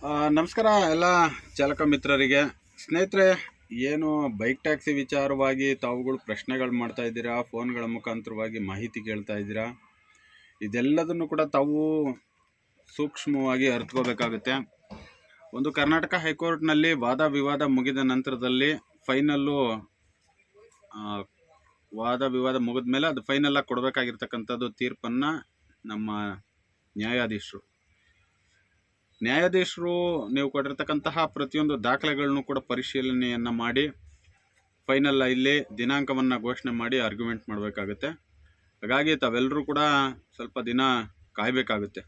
ನಮಸ್ಕಾರ ಎಲ್ಲ ಚಾಲಕ ಮಿತ್ರರಿಗೆ. ಸ್ನೇಹಿತರೆ, ಏನು ಬೈಕ್ ಟ್ಯಾಕ್ಸಿ ವಿಚಾರವಾಗಿ ತಾವುಗಳು ಪ್ರಶ್ನೆಗಳು ಮಾಡ್ತಾ ಇದ್ದೀರಾ, ಫೋನ್ಗಳ ಮುಖಾಂತರವಾಗಿ ಮಾಹಿತಿ ಕೇಳ್ತಾ ಇದ್ದೀರಾ. ಇದೆಲ್ಲದನ್ನು ಕೂಡ ತಾವು ಸೂಕ್ಷ್ಮವಾಗಿ ಅರ್ಥಕೋಬೇಕಾಗುತ್ತೆ. ಒಂದು ಕರ್ನಾಟಕ ಹೈಕೋರ್ಟ್ನಲ್ಲಿ ವಾದ ವಿವಾದ ಮುಗಿದ ನಂತರದಲ್ಲಿ ವಾದ ವಿವಾದ ಮುಗಿದ ಮೇಲೆ ಅದು ಫೈನಲಾಗಿ ಕೊಡಬೇಕಾಗಿರ್ತಕ್ಕಂಥದ್ದು ತೀರ್ಪನ್ನು ನಮ್ಮ ನ್ಯಾಯಾಧೀಶರು ನೀವು ಕೊಟ್ಟಿರ್ತಕ್ಕಂತಹ ಪ್ರತಿಯೊಂದು ದಾಖಲೆಗಳನ್ನು ಕೂಡ ಪರಿಶೀಲನೆಯನ್ನು ಮಾಡಿ ಫೈನಲ್ ಇಲ್ಲಿ ದಿನಾಂಕವನ್ನು ಘೋಷಣೆ ಮಾಡಿ ಆರ್ಗ್ಯುಮೆಂಟ್ ಮಾಡಬೇಕಾಗುತ್ತೆ. ಹಾಗಾಗಿ ತಾವೆಲ್ಲರೂ ಕೂಡ ಸ್ವಲ್ಪ ದಿನ ಕಾಯಬೇಕಾಗುತ್ತೆ.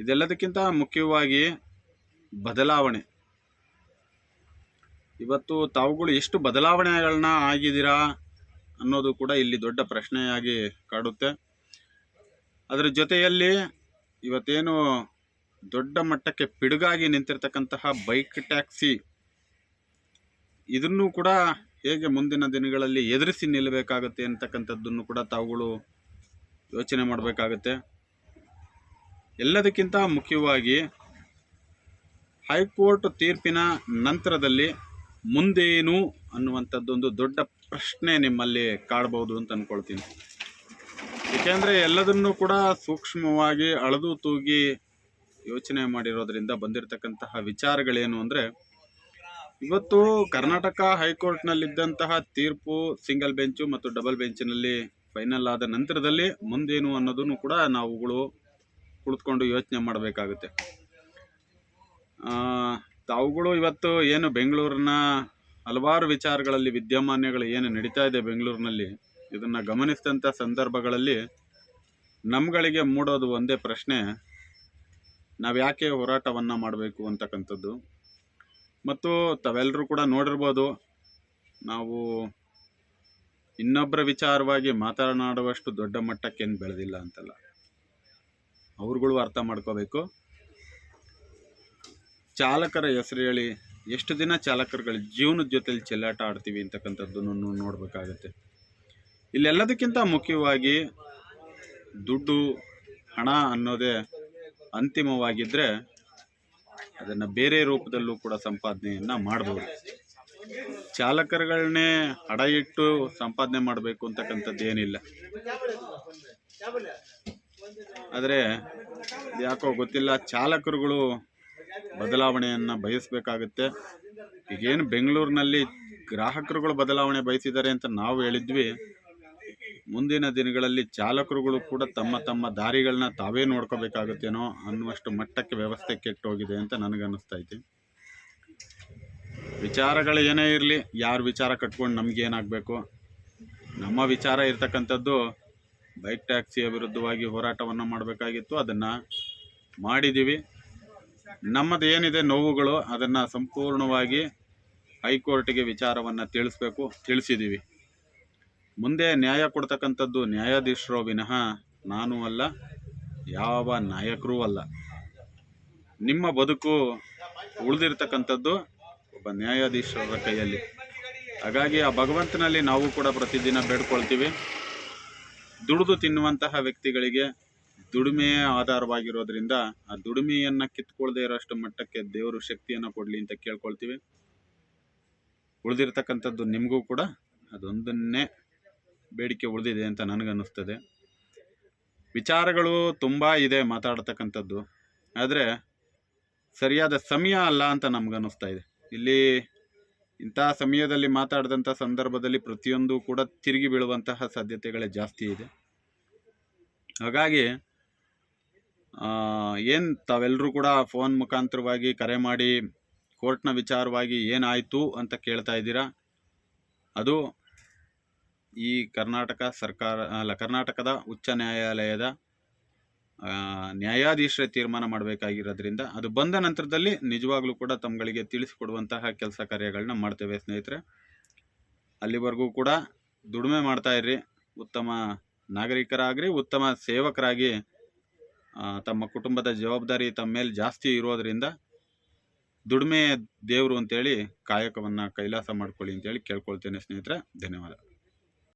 ಇದೆಲ್ಲದಕ್ಕಿಂತ ಮುಖ್ಯವಾಗಿ ಬದಲಾವಣೆ, ಇವತ್ತು ತಾವುಗಳು ಎಷ್ಟು ಬದಲಾವಣೆಗಳನ್ನ ಆಗಿದ್ದೀರಾ ಅನ್ನೋದು ಕೂಡ ಇಲ್ಲಿ ದೊಡ್ಡ ಪ್ರಶ್ನೆಯಾಗಿ ಕಾಡುತ್ತೆ. ಅದರ ಜೊತೆಯಲ್ಲಿ ಇವತ್ತೇನು ದೊಡ್ಡ ಮಟ್ಟಕ್ಕೆ ಪಿಡುಗಾಗಿ ನಿಂತಿರ್ತಕ್ಕಂತಹ ಬೈಕ್ ಟ್ಯಾಕ್ಸಿ, ಇದನ್ನು ಕೂಡ ಹೇಗೆ ಮುಂದಿನ ದಿನಗಳಲ್ಲಿ ಎದುರಿಸಿ ನಿಲ್ಲಬೇಕಾಗುತ್ತೆ ಅಂತಕ್ಕಂಥದ್ದನ್ನು ಕೂಡ ತಾವುಗಳು ಯೋಚನೆ ಮಾಡಬೇಕಾಗುತ್ತೆ. ಎಲ್ಲದಕ್ಕಿಂತ ಮುಖ್ಯವಾಗಿ ಹೈಕೋರ್ಟ್ ತೀರ್ಪಿನ ನಂತರದಲ್ಲಿ ಮುಂದೇನು ಅನ್ನುವಂಥದ್ದೊಂದು ದೊಡ್ಡ ಪ್ರಶ್ನೆ ನಿಮ್ಮಲ್ಲಿ ಕಾಡಬಹುದು ಅಂತ ಅಂದ್ಕೊಳ್ತೀನಿ. ಏಕೆಂದರೆ ಎಲ್ಲದನ್ನೂ ಕೂಡ ಸೂಕ್ಷ್ಮವಾಗಿ ಅಳೆದು ತೂಗಿ ಯೋಚನೆ ಮಾಡಿರೋದ್ರಿಂದ ಬಂದಿರತಕ್ಕಂತಹ ವಿಚಾರಗಳೇನು ಅಂದರೆ, ಇವತ್ತು ಕರ್ನಾಟಕ ಹೈಕೋರ್ಟ್ನಲ್ಲಿದ್ದಂತಹ ತೀರ್ಪು ಸಿಂಗಲ್ ಬೆಂಚು ಮತ್ತು ಡಬಲ್ ಬೆಂಚಿನಲ್ಲಿ ಫೈನಲ್ ಆದ ನಂತರದಲ್ಲಿ ಮುಂದೇನು ಅನ್ನೋದನ್ನು ಕೂಡ ನಾವುಗಳು ಕುಳಿತುಕೊಂಡು ಯೋಚನೆ ಮಾಡಬೇಕಾಗುತ್ತೆ. ತಾವುಗಳು ಇವತ್ತು ಏನು ಬೆಂಗಳೂರಿನ ಹಲವಾರು ವಿಚಾರಗಳಲ್ಲಿ ವಿದ್ಯಮಾನ್ಯಗಳು ಏನು ನಡೀತಾ ಇದೆ ಬೆಂಗಳೂರಿನಲ್ಲಿ, ಇದನ್ನು ಗಮನಿಸಿದಂಥ ಸಂದರ್ಭಗಳಲ್ಲಿ ನಮ್ಗಳಿಗೆ ಮೂಡೋದು ಒಂದೇ ಪ್ರಶ್ನೆ, ನಾವು ಯಾಕೆ ಹೋರಾಟವನ್ನು ಮಾಡಬೇಕು ಅಂತಕ್ಕಂಥದ್ದು. ಮತ್ತು ತಾವೆಲ್ಲರೂ ಕೂಡ ನೋಡಿರ್ಬೋದು, ನಾವು ಇನ್ನೊಬ್ಬರ ವಿಚಾರವಾಗಿ ಮಾತನಾಡುವಷ್ಟು ದೊಡ್ಡ ಮಟ್ಟಕ್ಕೇನು ಬೆಳೆದಿಲ್ಲ ಅಂತಲ್ಲ. ಅವ್ರುಗಳು ಅರ್ಥ ಮಾಡ್ಕೋಬೇಕು. ಚಾಲಕರ ಹೆಸರು ಹೇಳಿ ಎಷ್ಟು ದಿನ ಚಾಲಕರುಗಳ ಜೀವನದ ಜೊತೆಲಿ ಚೆಲ್ಲಾಟ ಆಡ್ತೀವಿ ಅಂತಕ್ಕಂಥದ್ದನ್ನು ನೋಡಬೇಕಾಗತ್ತೆ. ಇಲ್ಲೆಲ್ಲದಕ್ಕಿಂತ ಮುಖ್ಯವಾಗಿ ದುಡ್ಡು, ಹಣ ಅನ್ನೋದೇ ಅಂತಿಮವಾಗಿದ್ದರೆ ಅದನ್ನು ಬೇರೆ ರೂಪದಲ್ಲೂ ಕೂಡ ಸಂಪಾದನೆಯನ್ನು ಮಾಡ್ಬೋದು. ಚಾಲಕರುಗಳನ್ನೇ ಹಡ ಇಟ್ಟು ಸಂಪಾದನೆ ಮಾಡಬೇಕು ಅಂತಕ್ಕಂಥದ್ದು ಏನಿಲ್ಲ. ಆದರೆ ಯಾಕೋ ಗೊತ್ತಿಲ್ಲ, ಚಾಲಕರುಗಳು ಬದಲಾವಣೆಯನ್ನು ಬಯಸಬೇಕಾಗುತ್ತೆ. ಈಗೇನು ಬೆಂಗಳೂರಿನಲ್ಲಿ ಗ್ರಾಹಕರುಗಳು ಬದಲಾವಣೆ ಬಯಸಿದ್ದಾರೆ ಅಂತ ನಾವು ಹೇಳಿದ್ವಿ, ಮುಂದಿನ ದಿನಗಳಲ್ಲಿ ಚಾಲಕರುಗಳು ಕೂಡ ತಮ್ಮ ತಮ್ಮ ದಾರಿಗಳನ್ನ ತಾವೇ ನೋಡ್ಕೋಬೇಕಾಗುತ್ತೇನೋ ಅನ್ನುವಷ್ಟು ಮಟ್ಟಕ್ಕೆ ವ್ಯವಸ್ಥೆ ಕೆಟ್ಟೋಗಿದೆ ಅಂತ ನನಗನ್ನಿಸ್ತಾ ಐತಿ. ವಿಚಾರಗಳು ಏನೇ ಇರಲಿ, ಯಾರು ವಿಚಾರ ಕಟ್ಕೊಂಡು ನಮಗೇನಾಗಬೇಕು, ನಮ್ಮ ವಿಚಾರ ಇರ್ತಕ್ಕಂಥದ್ದು ಬೈಕ್ ಟ್ಯಾಕ್ಸಿಯ ವಿರುದ್ಧವಾಗಿ ಹೋರಾಟವನ್ನು ಮಾಡಬೇಕಾಗಿತ್ತು. ಅದನ್ನು ಮಾಡಿದ್ದೀವಿ. ನಮ್ಮದು ಏನಿದೆ ನೋವುಗಳು, ಅದನ್ನು ಸಂಪೂರ್ಣವಾಗಿ ಹೈಕೋರ್ಟಿಗೆ ವಿಚಾರವನ್ನು ತಿಳಿಸಿದ್ದೀವಿ. ಮುಂದೆ ನ್ಯಾಯ ಕೊಡ್ತಕ್ಕಂಥದ್ದು ನ್ಯಾಯಾಧೀಶರೋ ವಿನಃ ನಾನು ಅಲ್ಲ, ಯಾವ ನಾಯಕರೂ ಅಲ್ಲ. ನಿಮ್ಮ ಬದುಕು ಉಳಿದಿರ್ತಕ್ಕಂಥದ್ದು ಒಬ್ಬ ನ್ಯಾಯಾಧೀಶರ ಕೈಯಲ್ಲಿ. ಹಾಗಾಗಿ ಆ ಭಗವಂತನಲ್ಲಿ ನಾವು ಕೂಡ ಪ್ರತಿದಿನ ಬೇಡ್ಕೊಳ್ತೀವಿ. ದುಡಿದು ತಿನ್ನುವಂತಹ ವ್ಯಕ್ತಿಗಳಿಗೆ ದುಡಿಮೆಯೇ ಆಧಾರವಾಗಿರೋದ್ರಿಂದ ಆ ದುಡಿಮೆಯನ್ನು ಕಿತ್ಕೊಳ್ಳದೆ ಇರೋಷ್ಟು ಮಟ್ಟಕ್ಕೆ ದೇವರು ಶಕ್ತಿಯನ್ನು ಕೊಡಲಿ ಅಂತ ಕೇಳ್ಕೊಳ್ತೀವಿ. ಉಳಿದಿರ್ತಕ್ಕಂಥದ್ದು ನಿಮಗೂ ಕೂಡ ಅದೊಂದನ್ನೇ ಬೇಡಿಕೆ ಉಳಿದಿದೆ ಅಂತ ನನಗನ್ನಿಸ್ತದೆ. ವಿಚಾರಗಳು ತುಂಬ ಇದೆ ಮಾತಾಡ್ತಕ್ಕಂಥದ್ದು, ಆದರೆ ಸರಿಯಾದ ಸಮಯ ಅಲ್ಲ ಅಂತ ನಮಗನ್ನಿಸ್ತಾ ಇದೆ. ಇಲ್ಲಿ ಇಂಥ ಸಮಯದಲ್ಲಿ ಮಾತಾಡಿದಂಥ ಸಂದರ್ಭದಲ್ಲಿ ಪ್ರತಿಯೊಂದು ಕೂಡ ತಿರುಗಿ ಬೀಳುವಂತಹ ಸಾಧ್ಯತೆಗಳೇ ಜಾಸ್ತಿ ಇದೆ. ಹಾಗಾಗಿ ಏನು ತಾವೆಲ್ಲರೂ ಕೂಡ ಫೋನ್ ಮುಖಾಂತರವಾಗಿ ಕರೆ ಮಾಡಿ ಕೋರ್ಟ್ನ ವಿಚಾರವಾಗಿ ಏನಾಯಿತು ಅಂತ ಕೇಳ್ತಾ ಇದ್ದೀರಾ. ಅದು ಈ ಕರ್ನಾಟಕದ ಉಚ್ಚ ನ್ಯಾಯಾಲಯದ ನ್ಯಾಯಾಧೀಶರೇ ತೀರ್ಮಾನ ಮಾಡಬೇಕಾಗಿರೋದ್ರಿಂದ ಅದು ಬಂದ ನಂತರದಲ್ಲಿ ನಿಜವಾಗ್ಲೂ ಕೂಡ ತಮ್ಮಗಳಿಗೆ ತಿಳಿಸಿಕೊಡುವಂತಹ ಕೆಲಸ ಕಾರ್ಯಗಳನ್ನ ಮಾಡ್ತೇವೆ ಸ್ನೇಹಿತರೆ. ಅಲ್ಲಿವರೆಗೂ ಕೂಡ ದುಡಿಮೆ ಮಾಡ್ತಾಯಿರ್ರಿ, ಉತ್ತಮ ನಾಗರಿಕರಾಗ್ರಿ, ಉತ್ತಮ ಸೇವಕರಾಗಿ ತಮ್ಮ ಕುಟುಂಬದ ಜವಾಬ್ದಾರಿ ತಮ್ಮ ಮೇಲೆ ಜಾಸ್ತಿ ಇರೋದರಿಂದ ದುಡಿಮೆ ದೇವರು ಅಂತೇಳಿ ಕಾಯಕವನ್ನು ಕೈಲಾಸ ಮಾಡ್ಕೊಳ್ಳಿ ಅಂತೇಳಿ ಕೇಳ್ಕೊಳ್ತೇನೆ ಸ್ನೇಹಿತರೆ. ಧನ್ಯವಾದ.